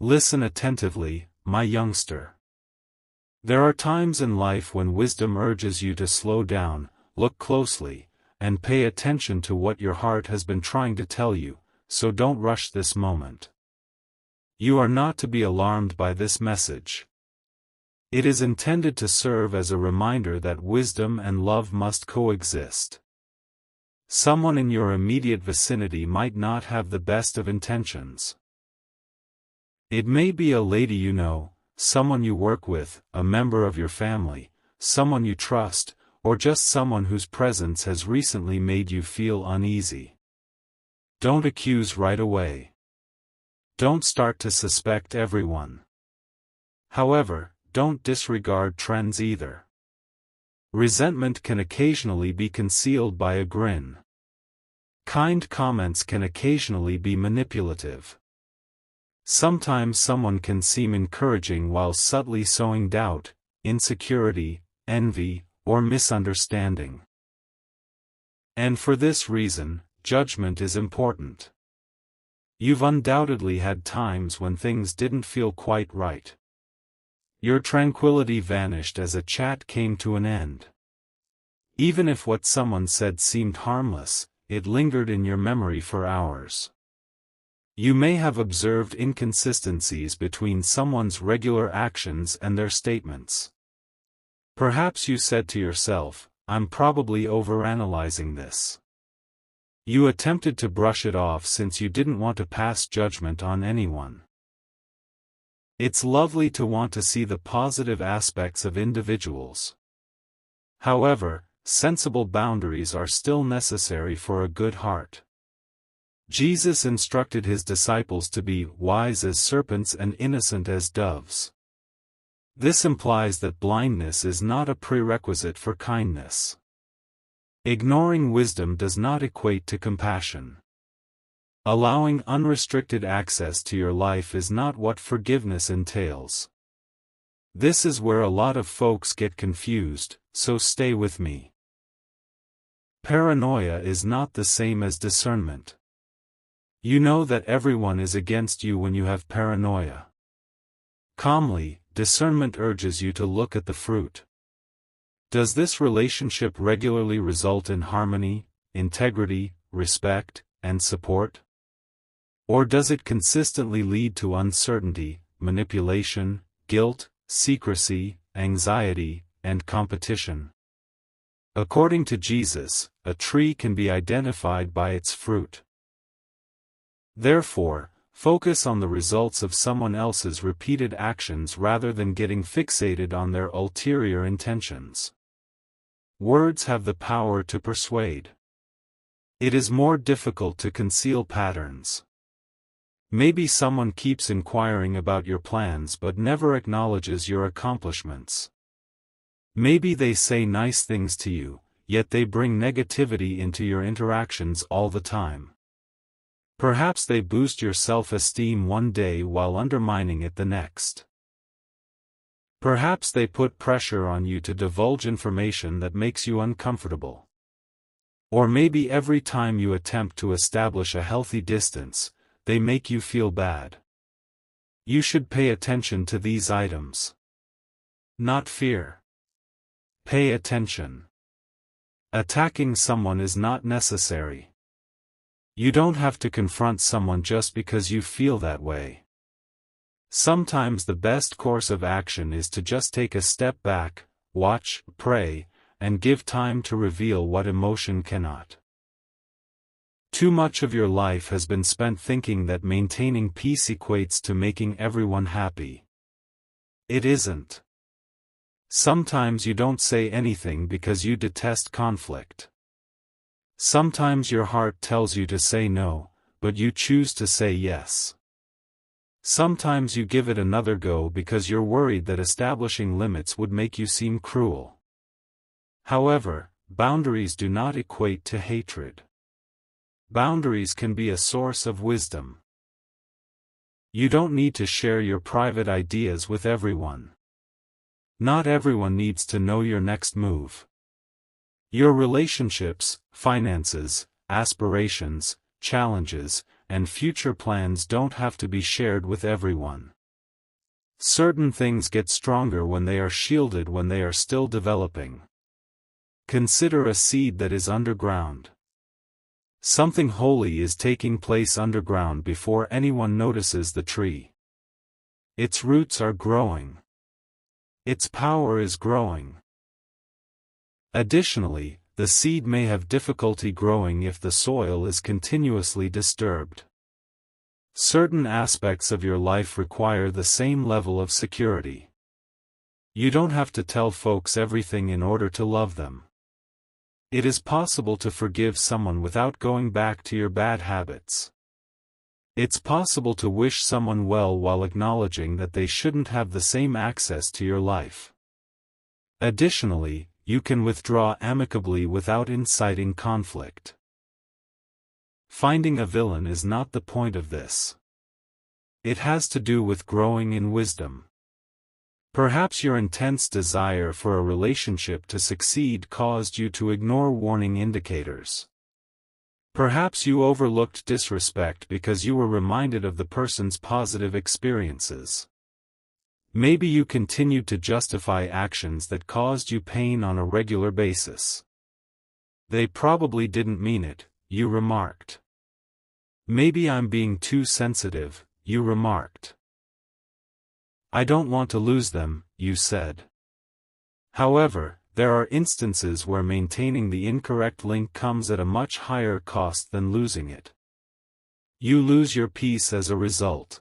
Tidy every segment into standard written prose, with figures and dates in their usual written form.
Listen attentively, my youngster. There are times in life when wisdom urges you to slow down, look closely, and pay attention to what your heart has been trying to tell you, so don't rush this moment. You are not to be alarmed by this message. It is intended to serve as a reminder that wisdom and love must coexist. Someone in your immediate vicinity might not have the best of intentions. It may be a lady you know, someone you work with, a member of your family, someone you trust, or just someone whose presence has recently made you feel uneasy. Don't accuse right away. Don't start to suspect everyone. However, don't disregard trends either. Resentment can occasionally be concealed by a grin. Kind comments can occasionally be manipulative. Sometimes someone can seem encouraging while subtly sowing doubt, insecurity, envy, or misunderstanding. And for this reason, judgment is important. You've undoubtedly had times when things didn't feel quite right. Your tranquility vanished as a chat came to an end. Even if what someone said seemed harmless, it lingered in your memory for hours. You may have observed inconsistencies between someone's regular actions and their statements. Perhaps you said to yourself, "I'm probably overanalyzing this." You attempted to brush it off since you didn't want to pass judgment on anyone. It's lovely to want to see the positive aspects of individuals. However, sensible boundaries are still necessary for a good heart. Jesus instructed his disciples to be wise as serpents and innocent as doves. This implies that blindness is not a prerequisite for kindness. Ignoring wisdom does not equate to compassion. Allowing unrestricted access to your life is not what forgiveness entails. This is where a lot of folks get confused, so stay with me. Paranoia is not the same as discernment. You know that everyone is against you when you have paranoia. Calmly, discernment urges you to look at the fruit. Does this relationship regularly result in harmony, integrity, respect, and support? Or does it consistently lead to uncertainty, manipulation, guilt, secrecy, anxiety, and competition? According to Jesus, a tree can be identified by its fruit. Therefore, focus on the results of someone else's repeated actions rather than getting fixated on their ulterior intentions. Words have the power to persuade. It is more difficult to conceal patterns. Maybe someone keeps inquiring about your plans but never acknowledges your accomplishments. Maybe they say nice things to you, yet they bring negativity into your interactions all the time. Perhaps they boost your self-esteem one day while undermining it the next. Perhaps they put pressure on you to divulge information that makes you uncomfortable. Or maybe every time you attempt to establish a healthy distance, they make you feel bad. You should pay attention to these items. Not fear. Pay attention. Attacking someone is not necessary. You don't have to confront someone just because you feel that way. Sometimes the best course of action is to just take a step back, watch, pray, and give time to reveal what emotion cannot. Too much of your life has been spent thinking that maintaining peace equates to making everyone happy. It isn't. Sometimes you don't say anything because you detest conflict. Sometimes your heart tells you to say no, but you choose to say yes. Sometimes you give it another go because you're worried that establishing limits would make you seem cruel. However, boundaries do not equate to hatred. Boundaries can be a source of wisdom. You don't need to share your private ideas with everyone. Not everyone needs to know your next move. Your relationships, finances, aspirations, challenges, and future plans don't have to be shared with everyone. Certain things get stronger when they are shielded, when they are still developing. Consider a seed that is underground. Something holy is taking place underground before anyone notices the tree. Its roots are growing. Its power is growing. Additionally, the seed may have difficulty growing if the soil is continuously disturbed. Certain aspects of your life require the same level of security. You don't have to tell folks everything in order to love them. It is possible to forgive someone without going back to your bad habits. It's possible to wish someone well while acknowledging that they shouldn't have the same access to your life. Additionally, you can withdraw amicably without inciting conflict. Finding a villain is not the point of this. It has to do with growing in wisdom. Perhaps your intense desire for a relationship to succeed caused you to ignore warning indicators. Perhaps you overlooked disrespect because you were reminded of the person's positive experiences. Maybe you continued to justify actions that caused you pain on a regular basis. They probably didn't mean it, you remarked. Maybe I'm being too sensitive, you remarked. I don't want to lose them, you said. However, there are instances where maintaining the incorrect link comes at a much higher cost than losing it. You lose your peace as a result.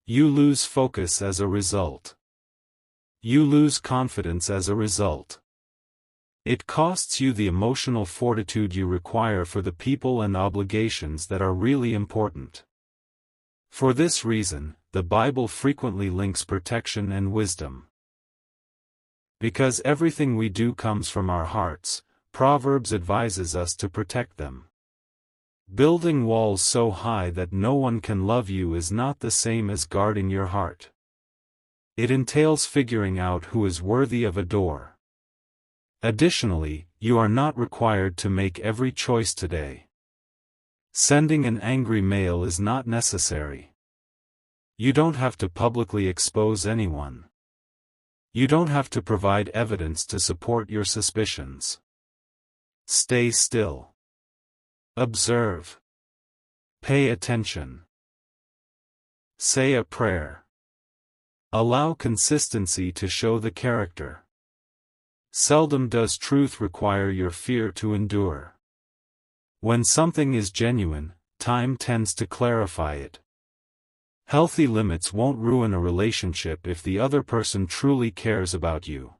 You lose focus as a result. You lose confidence as a result. It costs you the emotional fortitude you require for the people and obligations that are really important. For this reason, the Bible frequently links protection and wisdom. Because everything we do comes from our hearts, Proverbs advises us to protect them. Building walls so high that no one can love you is not the same as guarding your heart. It entails figuring out who is worthy of a door. Additionally, you are not required to make every choice today. Sending an angry mail is not necessary. You don't have to publicly expose anyone. You don't have to provide evidence to support your suspicions. Stay still. Observe. Pay attention. Say a prayer. Allow consistency to show the character. Seldom does truth require your fear to endure. When something is genuine, time tends to clarify it. Healthy limits won't ruin a relationship if the other person truly cares about you.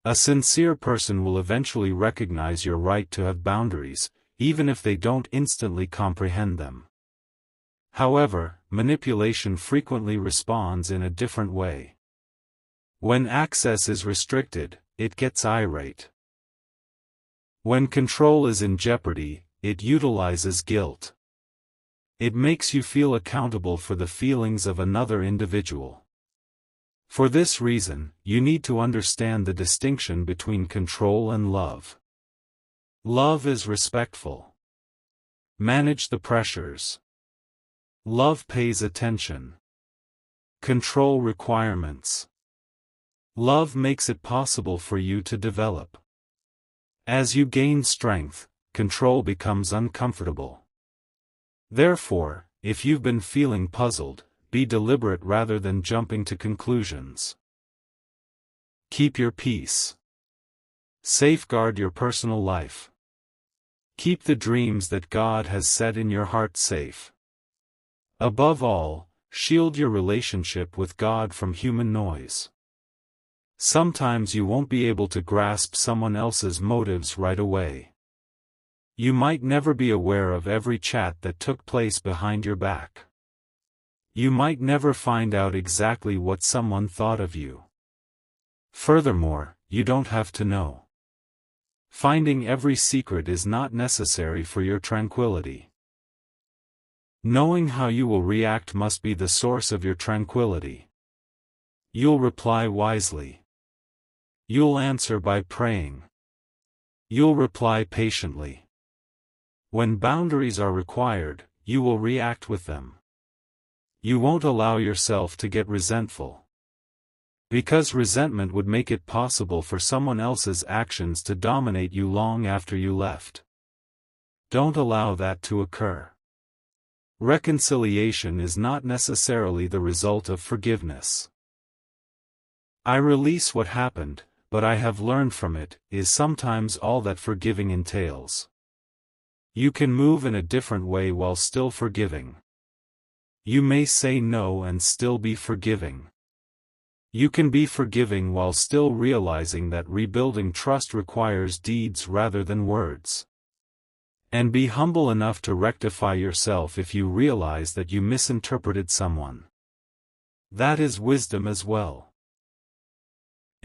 A sincere person will eventually recognize your right to have boundaries, even if they don't instantly comprehend them. However, manipulation frequently responds in a different way. When access is restricted, it gets irate. When control is in jeopardy, it utilizes guilt. It makes you feel accountable for the feelings of another individual. For this reason, you need to understand the distinction between control and love. Love is respectful. Manage the pressures. Love pays attention. Control requirements. Love makes it possible for you to develop. As you gain strength, control becomes uncomfortable. Therefore, if you've been feeling puzzled, be deliberate rather than jumping to conclusions. Keep your peace. Safeguard your personal life. Keep the dreams that God has set in your heart safe. Above all, shield your relationship with God from human noise. Sometimes you won't be able to grasp someone else's motives right away. You might never be aware of every chat that took place behind your back. You might never find out exactly what someone thought of you. Furthermore, you don't have to know. Finding every secret is not necessary for your tranquility. Knowing how you will react must be the source of your tranquility. You'll reply wisely. You'll answer by praying. You'll reply patiently. When boundaries are required, you will react with them. You won't allow yourself to get resentful. Because resentment would make it possible for someone else's actions to dominate you long after you left. Don't allow that to occur. Reconciliation is not necessarily the result of forgiveness. I release what happened, but I have learned from it, is sometimes all that forgiving entails. You can move in a different way while still forgiving. You may say no and still be forgiving. You can be forgiving while still realizing that rebuilding trust requires deeds rather than words. And be humble enough to rectify yourself if you realize that you misinterpreted someone. That is wisdom as well.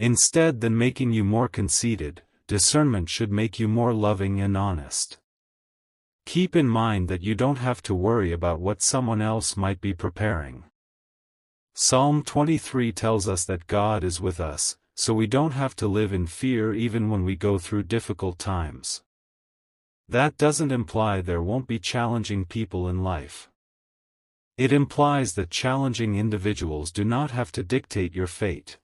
Instead than making you more conceited, discernment should make you more loving and honest. Keep in mind that you don't have to worry about what someone else might be preparing. Psalm 23 tells us that God is with us, so we don't have to live in fear even when we go through difficult times. That doesn't imply there won't be challenging people in life. It implies that challenging individuals do not have to dictate your fate.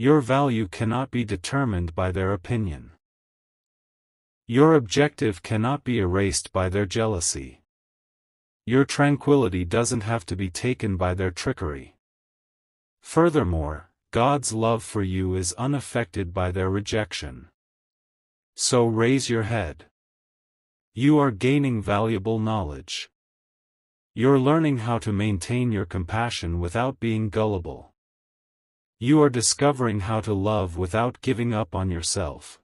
Your value cannot be determined by their opinion. Your objective cannot be erased by their jealousy. Your tranquility doesn't have to be taken by their trickery. Furthermore, God's love for you is unaffected by their rejection. So raise your head. You are gaining valuable knowledge. You're learning how to maintain your compassion without being gullible. You are discovering how to love without giving up on yourself.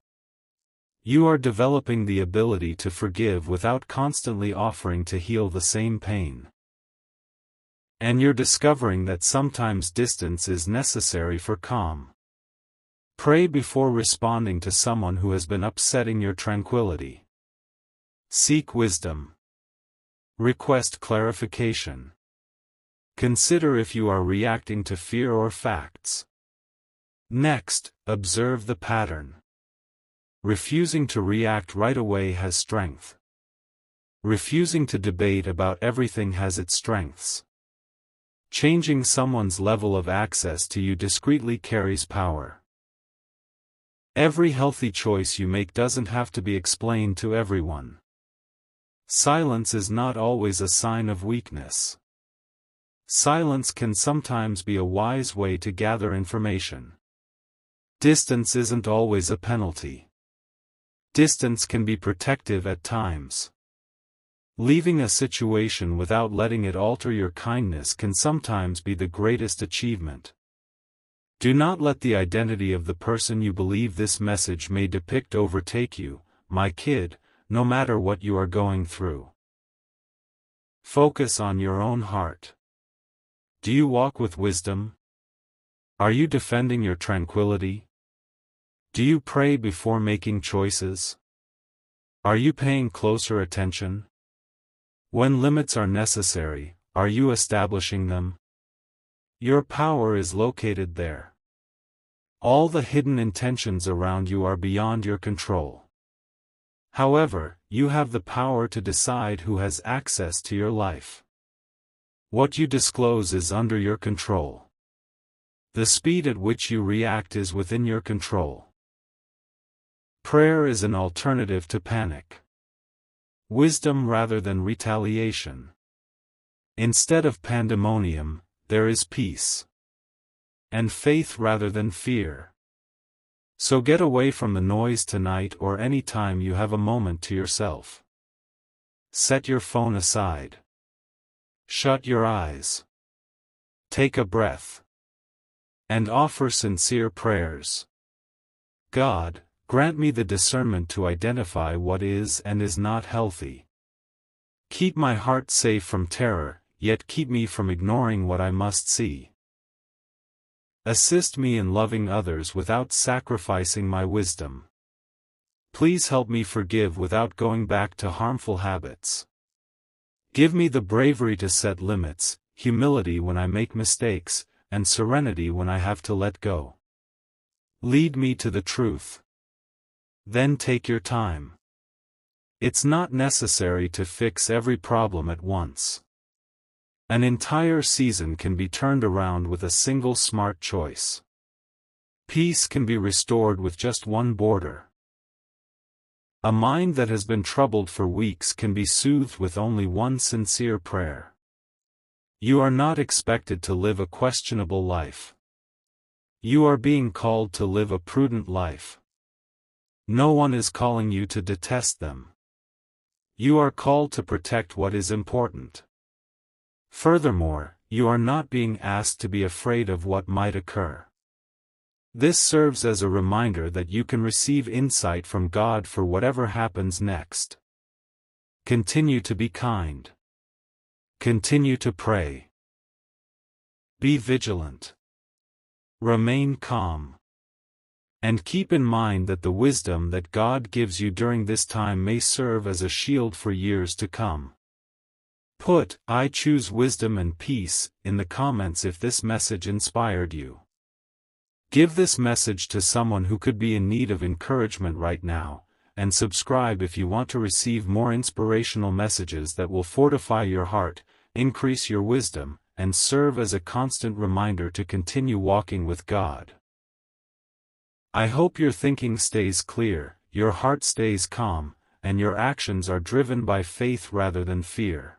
You are developing the ability to forgive without constantly offering to heal the same pain. And you're discovering that sometimes distance is necessary for calm. Pray before responding to someone who has been upsetting your tranquility. Seek wisdom. Request clarification. Consider if you are reacting to fear or facts. Next, observe the pattern. Refusing to react right away has strength. Refusing to debate about everything has its strengths. Changing someone's level of access to you discreetly carries power. Every healthy choice you make doesn't have to be explained to everyone. Silence is not always a sign of weakness. Silence can sometimes be a wise way to gather information. Distance isn't always a penalty. Distance can be protective at times. Leaving a situation without letting it alter your kindness can sometimes be the greatest achievement. Do not let the identity of the person you believe this message may depict overtake you, my kid, no matter what you are going through. Focus on your own heart. Do you walk with wisdom? Are you defending your tranquility? Do you pray before making choices? Are you paying closer attention? When limits are necessary, are you establishing them? Your power is located there. All the hidden intentions around you are beyond your control. However, you have the power to decide who has access to your life. What you disclose is under your control. The speed at which you react is within your control. Prayer is an alternative to panic. Wisdom rather than retaliation. Instead of pandemonium, there is peace. And faith rather than fear. So get away from the noise tonight or any time you have a moment to yourself. Set your phone aside. Shut your eyes. Take a breath. And offer sincere prayers. God, grant me the discernment to identify what is and is not healthy. Keep my heart safe from terror, yet keep me from ignoring what I must see. Assist me in loving others without sacrificing my wisdom. Please help me forgive without going back to harmful habits. Give me the bravery to set limits, humility when I make mistakes, and serenity when I have to let go. Lead me to the truth. Then take your time. It's not necessary to fix every problem at once. An entire season can be turned around with a single smart choice. Peace can be restored with just one border. A mind that has been troubled for weeks can be soothed with only one sincere prayer. You are not expected to live a questionable life. You are being called to live a prudent life. No one is calling you to detest them. You are called to protect what is important. Furthermore, you are not being asked to be afraid of what might occur. This serves as a reminder that you can receive insight from God for whatever happens next. Continue to be kind. Continue to pray. Be vigilant. Remain calm. And keep in mind that the wisdom that God gives you during this time may serve as a shield for years to come. Put, "I choose wisdom and peace," in the comments if this message inspired you. Give this message to someone who could be in need of encouragement right now, and subscribe if you want to receive more inspirational messages that will fortify your heart, increase your wisdom, and serve as a constant reminder to continue walking with God. I hope your thinking stays clear, your heart stays calm, and your actions are driven by faith rather than fear.